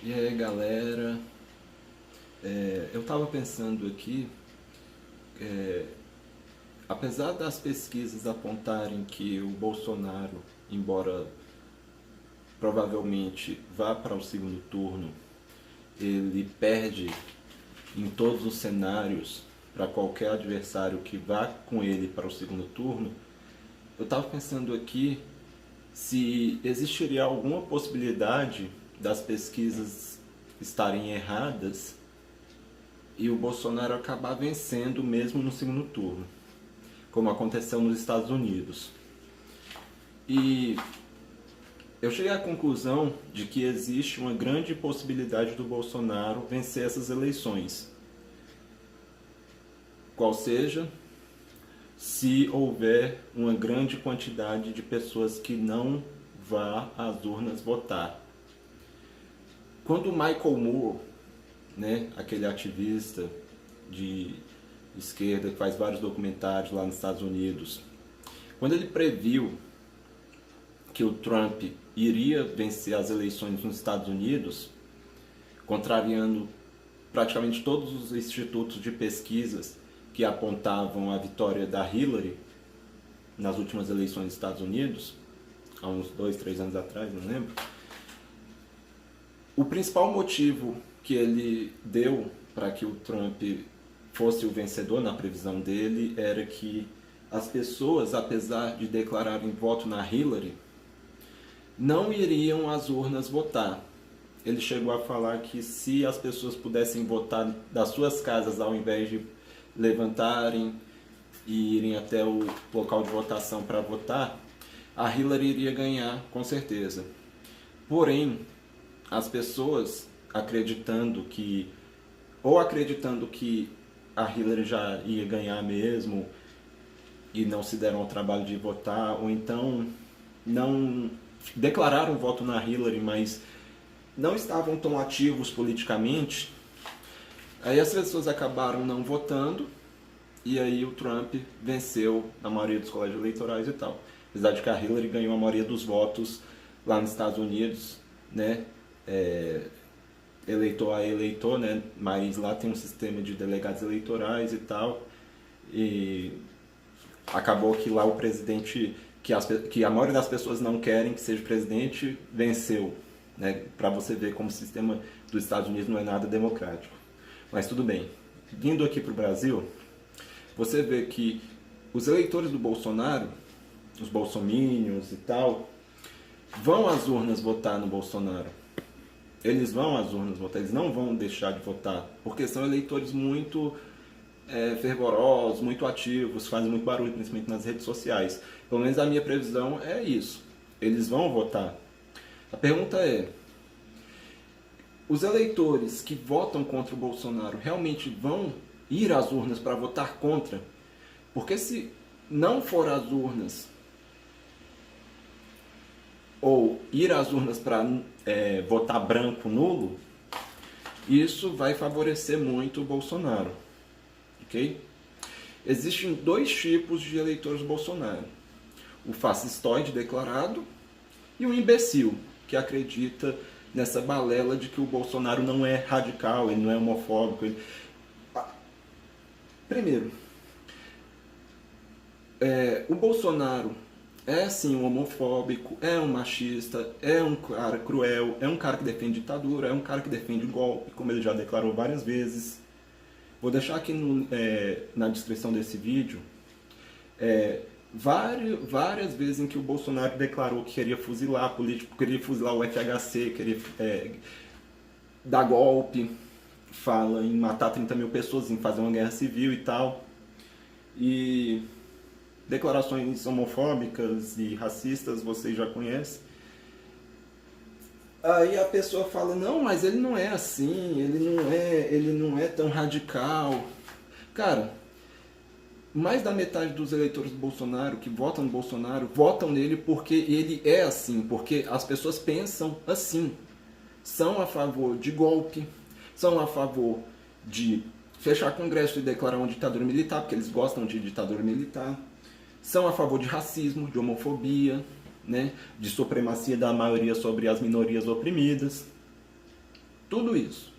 E aí, galera, eu estava pensando aqui, apesar das pesquisas apontarem que o Bolsonaro, embora provavelmente vá para o segundo turno, ele perde em todos os cenários para qualquer adversário que vá com ele para o segundo turno. Eu estava pensando aqui se existiria alguma possibilidade das pesquisas estarem erradas e o Bolsonaro acabar vencendo mesmo no segundo turno, como aconteceu nos Estados Unidos. E eu cheguei à conclusão de que existe uma grande possibilidade do Bolsonaro vencer essas eleições. Qual seja, se houver uma grande quantidade de pessoas que não vá às urnas votar. Quando Michael Moore, né, aquele ativista de esquerda que faz vários documentários lá nos Estados Unidos, quando ele previu que o Trump iria vencer as eleições nos Estados Unidos, contrariando praticamente todos os institutos de pesquisas que apontavam a vitória da Hillary nas últimas eleições dos Estados Unidos, há uns 2, 3 anos atrás, não lembro. O principal motivo que ele deu para que o Trump fosse o vencedor na previsão dele era que as pessoas, apesar de declararem voto na Hillary, não iriam às urnas votar. Ele chegou a falar que se as pessoas pudessem votar das suas casas ao invés de levantarem e irem até o local de votação para votar, a Hillary iria ganhar com certeza. Porém, as pessoas acreditando que a Hillary já ia ganhar mesmo e não se deram ao trabalho de votar, ou então não declararam voto na Hillary, mas não estavam tão ativos politicamente, aí as pessoas acabaram não votando e aí o Trump venceu na maioria dos colégios eleitorais e tal. Apesar de que a Hillary ganhou a maioria dos votos lá nos Estados Unidos, né? Eleitor a eleitor, né? Mas lá tem um sistema de delegados eleitorais e tal. E acabou que lá o presidente, que a maioria das pessoas não querem que seja presidente, venceu. Né? Para você ver como o sistema dos Estados Unidos não é nada democrático. Mas tudo bem. Vindo aqui para o Brasil, você vê que os eleitores do Bolsonaro, os bolsominions e tal, vão às urnas votar no Bolsonaro. Eles vão às urnas votar, eles não vão deixar de votar, porque são eleitores muito fervorosos, muito ativos, fazem muito barulho, principalmente nas redes sociais. Pelo menos a minha previsão é isso. Eles vão votar. A pergunta é: os eleitores que votam contra o Bolsonaro realmente vão ir às urnas para votar contra? Porque se não for às urnas, ou ir às urnas para votar branco, nulo, isso vai favorecer muito o Bolsonaro. Ok? Existem dois tipos de eleitores do Bolsonaro: o fascistoide declarado e o imbecil, que acredita nessa balela de que o Bolsonaro não é radical, ele não é homofóbico. Primeiro, o Bolsonaro é sim um homofóbico, é um machista, é um cara cruel, é um cara que defende ditadura, é um cara que defende golpe, como ele já declarou várias vezes. Vou deixar aqui na descrição desse vídeo várias vezes em que o Bolsonaro declarou que queria fuzilar político, queria fuzilar o FHC, queria dar golpe, fala em matar 30 mil pessoas, em fazer uma guerra civil e tal. E declarações homofóbicas e racistas vocês já conhecem. Aí a pessoa fala: não, mas ele não é assim, ele não é tão radical. Cara, mais da metade dos eleitores do Bolsonaro que votam no Bolsonaro votam nele porque ele é assim, porque as pessoas pensam assim. São a favor de golpe, são a favor de fechar Congresso e declarar uma ditadura militar, porque eles gostam de ditadura militar. São a favor de racismo, de homofobia, né, de supremacia da maioria sobre as minorias oprimidas. Tudo isso.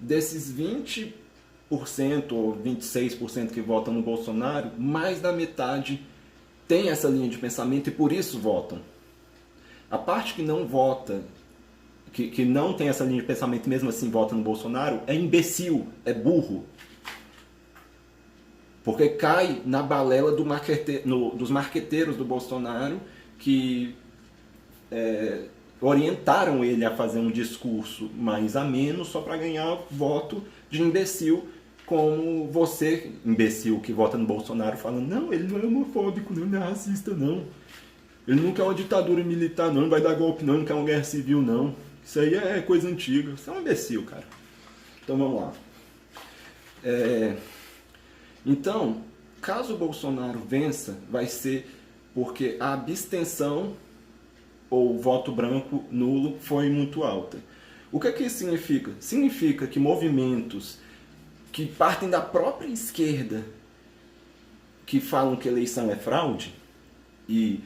Desses 20% ou 26% que votam no Bolsonaro, mais da metade tem essa linha de pensamento e por isso votam. A parte que não vota, que não tem essa linha de pensamento e mesmo assim vota no Bolsonaro, é imbecil, é burro. Porque cai na balela dos marqueteiros do Bolsonaro que orientaram ele a fazer um discurso mais ameno só para ganhar voto de imbecil, como você, imbecil, que vota no Bolsonaro, falando: não, ele não é homofóbico, não é racista, não. Ele não quer uma ditadura militar, não vai dar golpe, não quer uma guerra civil, não. Isso aí é coisa antiga. Você é um imbecil, cara. Então vamos lá. Então, caso o Bolsonaro vença, vai ser porque a abstenção ou voto branco nulo foi muito alta. O que isso significa? Significa que movimentos que partem da própria esquerda, que falam que eleição é fraude e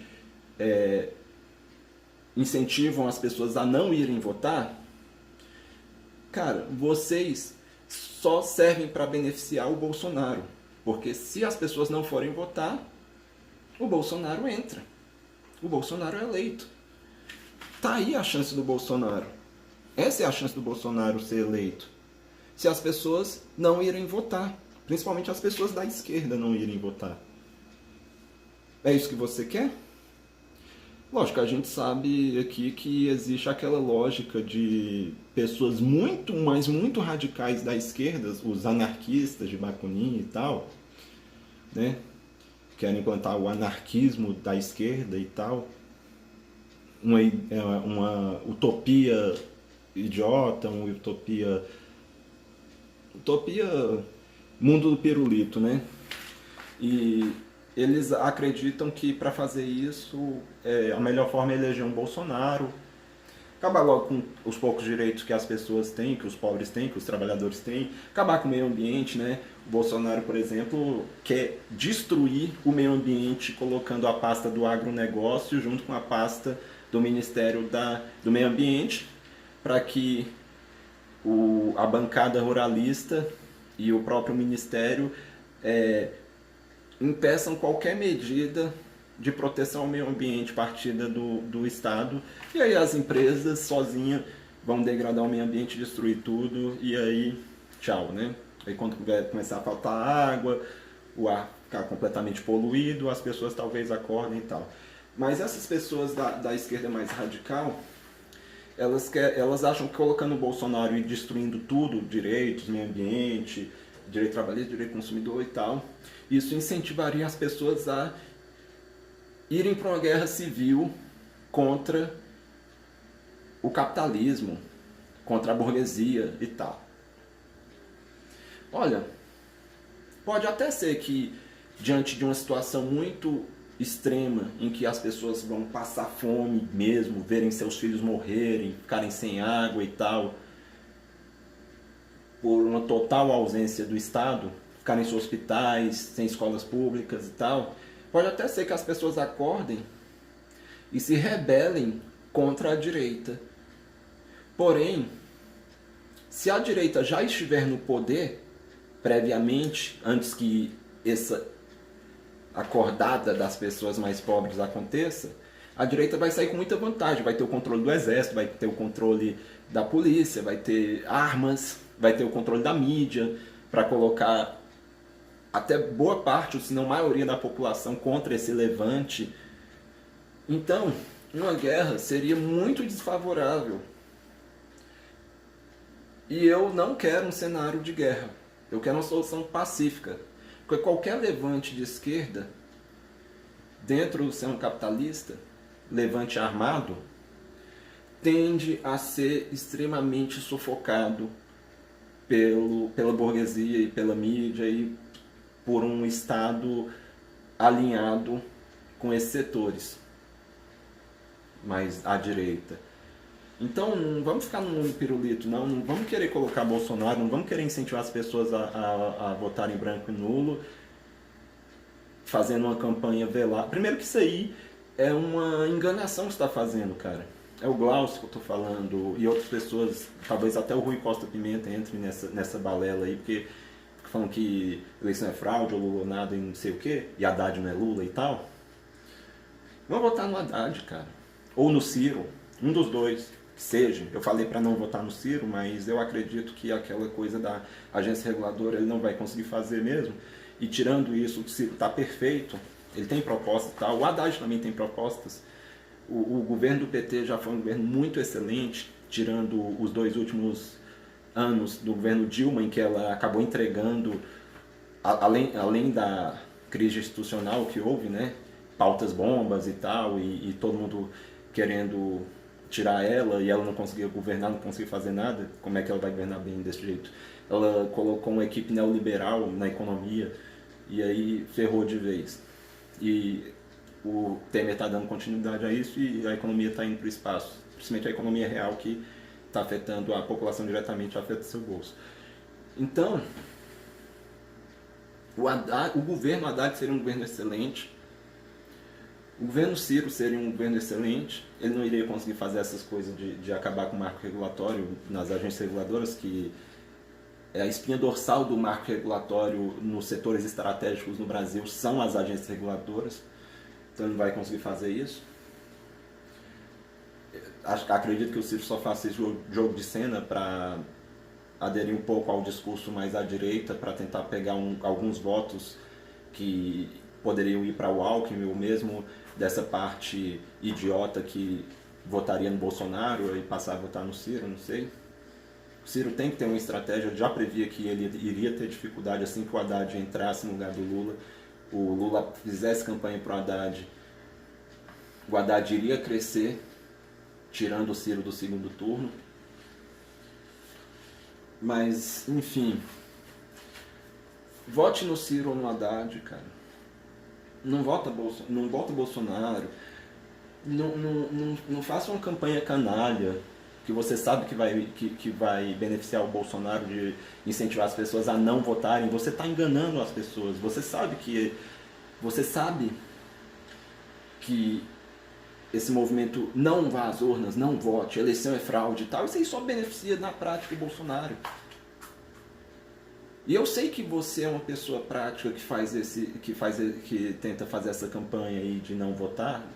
incentivam as pessoas a não irem votar, cara, vocês só servem para beneficiar o Bolsonaro. Porque se as pessoas não forem votar, o Bolsonaro entra. O Bolsonaro é eleito. Tá aí a chance do Bolsonaro. Essa é a chance do Bolsonaro ser eleito. Se as pessoas não irem votar. Principalmente as pessoas da esquerda não irem votar. É isso que você quer? Lógico, a gente sabe aqui que existe aquela lógica de pessoas muito, mas muito radicais da esquerda, os anarquistas de Bakunin e tal, né? Querem implantar o anarquismo da esquerda e tal. Uma utopia idiota, uma utopia mundo do pirulito, né? E eles acreditam que para fazer isso a melhor forma é eleger um Bolsonaro, acabar logo com os poucos direitos que as pessoas têm, que os pobres têm, que os trabalhadores têm, acabar com o meio ambiente, né? O Bolsonaro, por exemplo, quer destruir o meio ambiente colocando a pasta do agronegócio junto com a pasta do Ministério do Meio Ambiente, para que a bancada ruralista e o próprio Ministério impeçam qualquer medida de proteção ao meio ambiente partida do Estado, e aí as empresas sozinhas vão degradar o meio ambiente, destruir tudo, e aí tchau, né? Aí quando começar a faltar água, o ar ficar completamente poluído, as pessoas talvez acordem e tal. Mas essas pessoas da esquerda mais radical, elas acham que colocando o Bolsonaro e destruindo tudo, direitos, meio ambiente, direito trabalhista, direito consumidor e tal, isso incentivaria as pessoas a irem para uma guerra civil contra o capitalismo, contra a burguesia e tal. Olha, pode até ser que diante de uma situação muito extrema, em que as pessoas vão passar fome mesmo, verem seus filhos morrerem, ficarem sem água e tal, por uma total ausência do Estado, ficarem sem hospitais, sem escolas públicas e tal, pode até ser que as pessoas acordem e se rebelem contra a direita. Porém, se a direita já estiver no poder, previamente, antes que essa acordada das pessoas mais pobres aconteça, a direita vai sair com muita vantagem, vai ter o controle do exército, vai ter o controle da polícia, vai ter armas, vai ter o controle da mídia, para colocar até boa parte, ou se não a maioria da população contra esse levante. Então, uma guerra seria muito desfavorável. E eu não quero um cenário de guerra. Eu quero uma solução pacífica. Porque qualquer levante de esquerda, dentro do sistema capitalista, levante armado, tende a ser extremamente sufocado pela burguesia e pela mídia e por um Estado alinhado com esses setores mais à direita. Então não vamos ficar no mundo pirulito, não vamos querer colocar Bolsonaro, não vamos querer incentivar as pessoas a votarem branco e nulo, fazendo uma campanha velada. Primeiro que isso aí é uma enganação que você está fazendo, cara. É o Glaucio que eu tô falando, e outras pessoas, talvez até o Rui Costa Pimenta entre nessa balela aí, porque fica falando que eleição é fraude, ou Lula nada e não sei o quê, e Haddad não é Lula e tal. Vamos votar no Haddad, cara. Ou no Ciro, um dos dois, que seja. Eu falei para não votar no Ciro, mas eu acredito que aquela coisa da agência reguladora ele não vai conseguir fazer mesmo. E tirando isso, o Ciro tá perfeito, ele tem proposta e tal, o Haddad também tem propostas. O governo do PT já foi um governo muito excelente, tirando os 2 últimos anos do governo Dilma, em que ela acabou entregando, além da crise institucional que houve, né, pautas bombas e tal, e todo mundo querendo tirar ela, e ela não conseguia governar, não conseguia fazer nada. Como é que ela vai governar bem desse jeito? Ela colocou uma equipe neoliberal na economia, e aí ferrou de vez. E o Temer está dando continuidade a isso, e a economia está indo para o espaço, principalmente a economia real, que está afetando a população diretamente, afeta seu bolso. Então, o governo Haddad seria um governo excelente, o governo Ciro seria um governo excelente, ele não iria conseguir fazer essas coisas de acabar com o marco regulatório nas agências reguladoras, que é a espinha dorsal do marco regulatório nos setores estratégicos no Brasil, são as agências reguladoras, então ele não vai conseguir fazer isso. Acredito que o Ciro só faça esse jogo de cena para aderir um pouco ao discurso mais à direita, para tentar pegar alguns votos que poderiam ir para o Alckmin, ou mesmo dessa parte idiota que votaria no Bolsonaro e passar a votar no Ciro, não sei. O Ciro tem que ter uma estratégia, já previa que ele iria ter dificuldade assim que o Haddad entrasse no lugar do Lula, o Lula fizesse campanha para o Haddad iria crescer, tirando o Ciro do segundo turno. Mas, enfim, vote no Ciro ou no Haddad, cara. Não vota Bolsonaro. Não faça uma campanha canalha que você sabe que vai beneficiar o Bolsonaro, de incentivar as pessoas a não votarem. Você está enganando as pessoas. Você sabe que esse movimento não vá às urnas, não vote, eleição é fraude e tal, isso aí só beneficia na prática o Bolsonaro. E eu sei que você é uma pessoa prática que tenta fazer essa campanha aí de não votar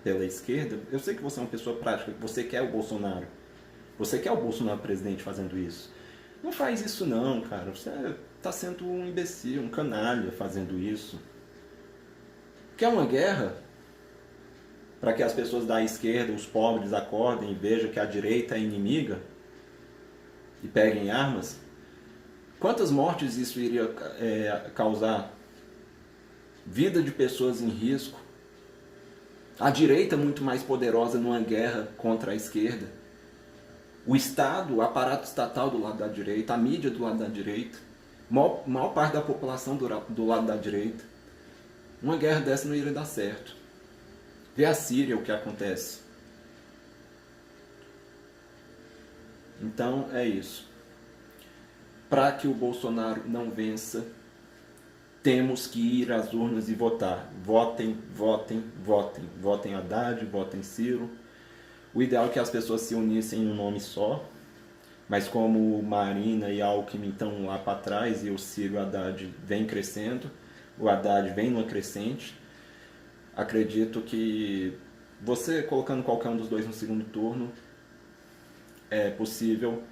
pela esquerda. Eu sei que você é uma pessoa prática, que você quer o Bolsonaro. Você quer o Bolsonaro presidente fazendo isso. Não faz isso não, cara. Você está sendo um imbecil, um canalha fazendo isso. Quer uma guerra? Para que as pessoas da esquerda, os pobres, acordem e vejam que a direita é inimiga e peguem armas? Quantas mortes isso iria causar? Vida de pessoas em risco. A direita muito mais poderosa numa guerra contra a esquerda. O Estado, o aparato estatal do lado da direita, a mídia do lado da direita. Maior parte da população do lado da direita. Uma guerra dessa não iria dar certo. Vê a Síria, o que acontece. Então é isso. Para que o Bolsonaro não vença, temos que ir às urnas e votar. Votem, votem, votem. Votem Haddad, votem Ciro. O ideal é que as pessoas se unissem em um nome só, mas como Marina e Alckmin estão lá para trás e o Ciro e o Haddad vem crescendo, o Haddad vem numa crescente, acredito que você colocando qualquer um dos dois no segundo turno, é possível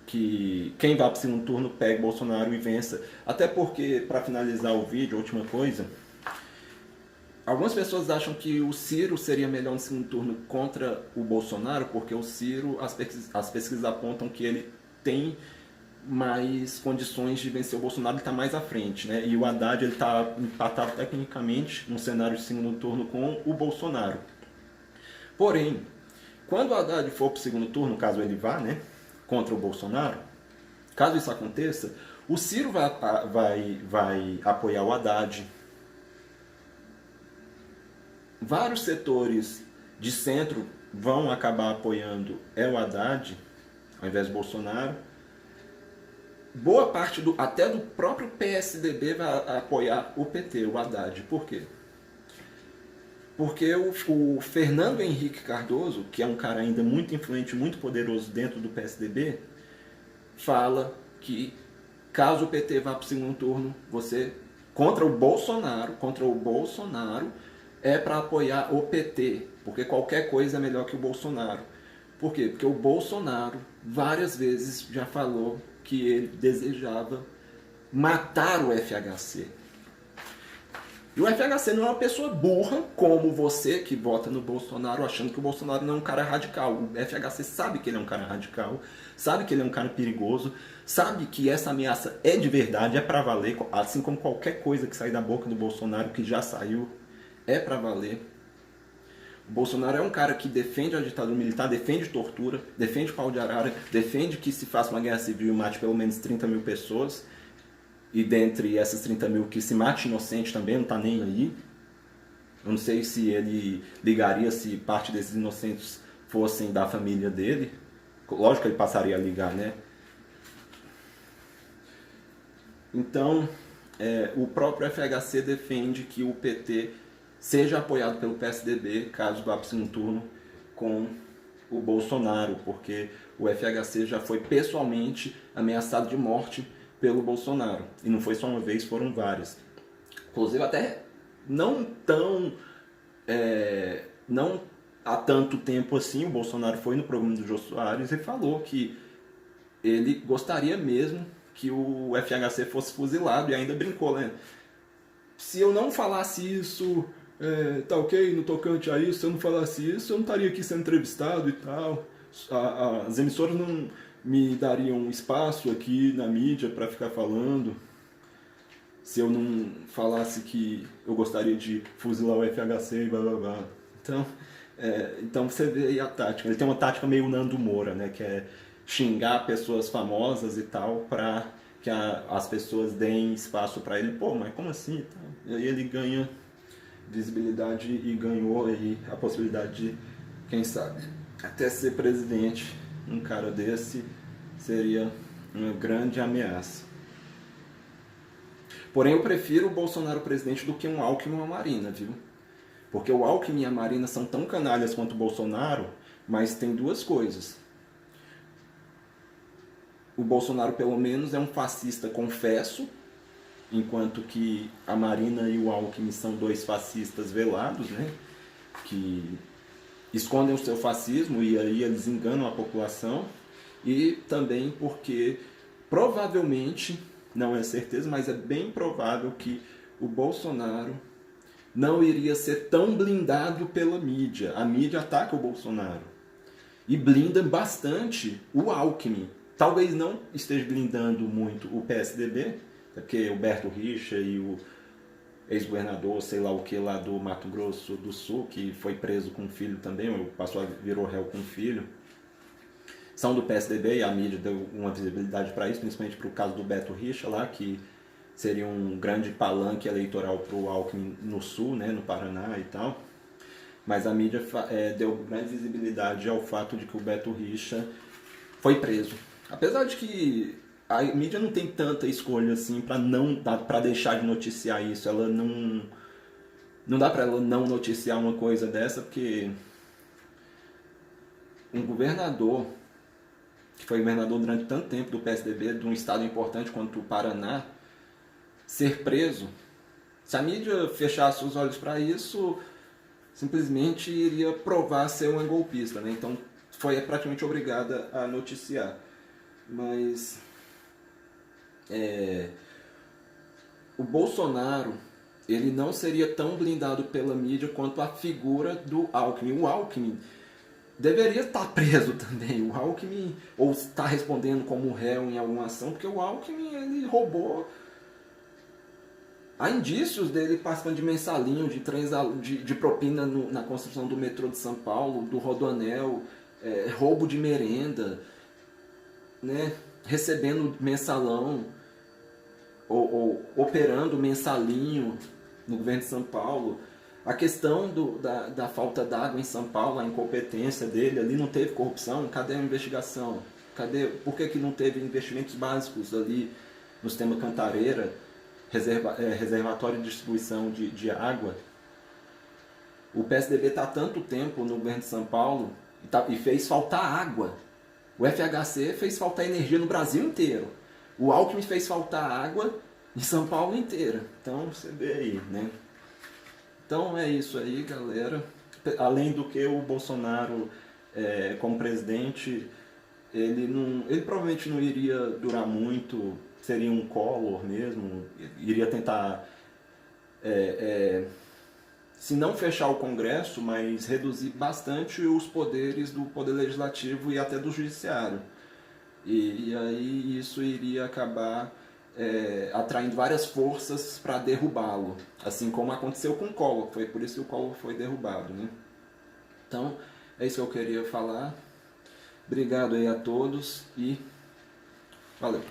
que quem vá para o segundo turno pegue Bolsonaro e vença. Até porque, para finalizar o vídeo, a última coisa, algumas pessoas acham que o Ciro seria melhor no segundo turno contra o Bolsonaro, porque o Ciro, as pesquisas apontam que ele tem mais condições de vencer o Bolsonaro, ele está mais à frente, né? E o Haddad está empatado tecnicamente no cenário de segundo turno com o Bolsonaro. Porém, quando o Haddad for para o segundo turno, caso ele vá, né, contra o Bolsonaro, caso isso aconteça, o Ciro vai apoiar o Haddad. Vários setores de centro vão acabar apoiando o Haddad, ao invés do Bolsonaro. Boa parte até do próprio PSDB vai apoiar o PT, o Haddad. Por quê? Porque o Fernando Henrique Cardoso, que é um cara ainda muito influente, muito poderoso dentro do PSDB, fala que caso o PT vá para o segundo turno, você contra o Bolsonaro é para apoiar o PT, porque qualquer coisa é melhor que o Bolsonaro. Por quê? Porque o Bolsonaro várias vezes já falou que ele desejava matar o FHC. E o FHC não é uma pessoa burra como você que vota no Bolsonaro achando que o Bolsonaro não é um cara radical. O FHC sabe que ele é um cara radical, sabe que ele é um cara perigoso, sabe que essa ameaça é de verdade, é pra valer, assim como qualquer coisa que sair da boca do Bolsonaro, que já saiu, é pra valer. O Bolsonaro é um cara que defende a ditadura militar, defende tortura, defende pau de arara, defende que se faça uma guerra civil e mate pelo menos 30 mil pessoas. E dentre essas 30 mil que se mate inocente também, não tá nem aí. Eu não sei se ele ligaria se parte desses inocentes fossem da família dele. Lógico que ele passaria a ligar, né? Então, o próprio FHC defende que o PT seja apoiado pelo PSDB, caso vá para o segundo turno, com o Bolsonaro, porque o FHC já foi pessoalmente ameaçado de morte pelo Bolsonaro. E não foi só uma vez, foram várias. Inclusive até não há tanto tempo assim, o Bolsonaro foi no programa do Jô Soares e falou que ele gostaria mesmo que o FHC fosse fuzilado, e ainda brincou, né? Se eu não falasse isso, tá ok, no tocante a isso, se eu não falasse isso, eu não estaria aqui sendo entrevistado e tal. As emissoras não me dariam espaço aqui na mídia para ficar falando se eu não falasse que eu gostaria de fuzilar o FHC e blá blá blá. Então você vê aí a tática. Ele tem uma tática meio Nando Moura, né? Que é xingar pessoas famosas e tal para que as pessoas deem espaço para ele. Pô, mas como assim? E aí ele ganha visibilidade e ganhou aí a possibilidade de, quem sabe, até ser presidente. Um cara desse seria uma grande ameaça. Porém, eu prefiro o Bolsonaro presidente do que um Alckmin ou uma Marina, viu? Porque o Alckmin e a Marina são tão canalhas quanto o Bolsonaro, mas tem duas coisas. O Bolsonaro, pelo menos, é um fascista confesso, enquanto que a Marina e o Alckmin são dois fascistas velados, né? Que escondem o seu fascismo e aí eles enganam a população. E também porque provavelmente, não é certeza, mas é bem provável que o Bolsonaro não iria ser tão blindado pela mídia. A mídia ataca o Bolsonaro e blinda bastante o Alckmin. Talvez não esteja blindando muito o PSDB, porque o Berto Richa e o ex-governador, sei lá o que, lá do Mato Grosso do Sul, que foi preso com um filho também, virou réu com um filho, são do PSDB, e a mídia deu uma visibilidade para isso, principalmente para o caso do Beto Richa lá, que seria um grande palanque eleitoral para o Alckmin no Sul, né, no Paraná e tal. Mas a mídia deu grande visibilidade ao fato de que o Beto Richa foi preso. Apesar de que a mídia não tem tanta escolha assim para deixar de noticiar isso. Ela não dá para ela não noticiar uma coisa dessa, porque um governador que foi governador durante tanto tempo do PSDB, de um estado importante quanto o Paraná, ser preso, se a mídia fechasse os olhos para isso, simplesmente iria provar ser uma golpista, né? Então foi praticamente obrigada a noticiar. Mas o Bolsonaro, ele não seria tão blindado pela mídia quanto a figura do Alckmin. O Alckmin deveria estar preso também. O Alckmin, ou está respondendo como réu em alguma ação, porque o Alckmin, ele roubou. Há indícios dele participando de mensalinho, de propina na construção do metrô de São Paulo, do Rodoanel, roubo de merenda, né? Recebendo mensalão, ou operando mensalinho no governo de São Paulo. A questão da falta d'água em São Paulo, a incompetência dele, ali não teve corrupção, cadê a investigação? Por que não teve investimentos básicos ali no sistema Cantareira, reservatório de distribuição de água? O PSDB está há tanto tempo no governo de São Paulo e fez faltar água. O FHC fez faltar energia no Brasil inteiro. O Alckmin fez faltar água em São Paulo inteira. Então você vê aí, né? Então é isso aí, galera. Além do que o Bolsonaro, como presidente, ele provavelmente não iria durar muito, seria um Collor mesmo, iria tentar, se não fechar o Congresso, mas reduzir bastante os poderes do Poder Legislativo e até do Judiciário. E aí isso iria acabar atraindo várias forças para derrubá-lo, assim como aconteceu com o Collor, foi por isso que o Collor foi derrubado, né? Então, é isso que eu queria falar. Obrigado aí a todos e valeu!